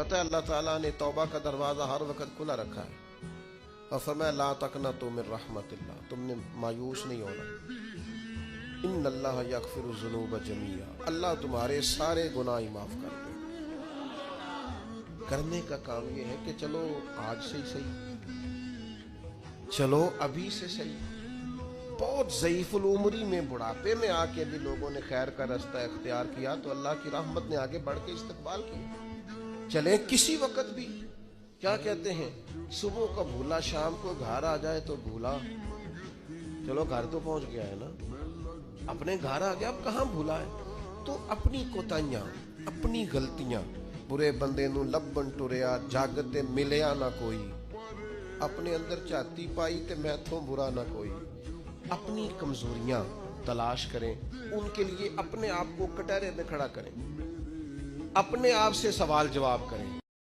पता है अल्लाह ताला ने तौबा का दरवाज़ा हर वक्त खुला रखा है और फरमाया ला तकनतु मिन रहमतिल्लाह, तुमने मायूस नहीं होना। इन्नल्लाह यगफिरु ज़ुनूब जमीआ, अल्लाह तुम्हारे सारे गुनाह ही माफ़ कर दे। करने का काम ये है कि चलो आज से ही सही, चलो अभी से सही। बहुत ज़ईफ़ुल उम्री में बुढ़ापे में आके भी लोगों ने खैर का रास्ता इख्तियार किया तो अल्लाह की रहमत ने आगे बढ़ के इस्तकबाल किया। चले किसी वक्त भी, क्या कहते हैं, सुबह का भूला शाम को घर आ जाए तो भूला, चलो घर तो पहुंच गया है ना, अपने घर आ गया, अब कहाँ भूला है। तो अपनी कोताहियां, अपनी गलतियां, बुरे बंदे नू लभन टुरिया जागते मिलिया ना कोई, अपने अंदर झाती पाई ते मैथों बुरा ना कोई। अपनी कमजोरियां तलाश करें, उनके लिए अपने आप को कटहरे में खड़ा करें, अपने आप से सवाल जवाब करें।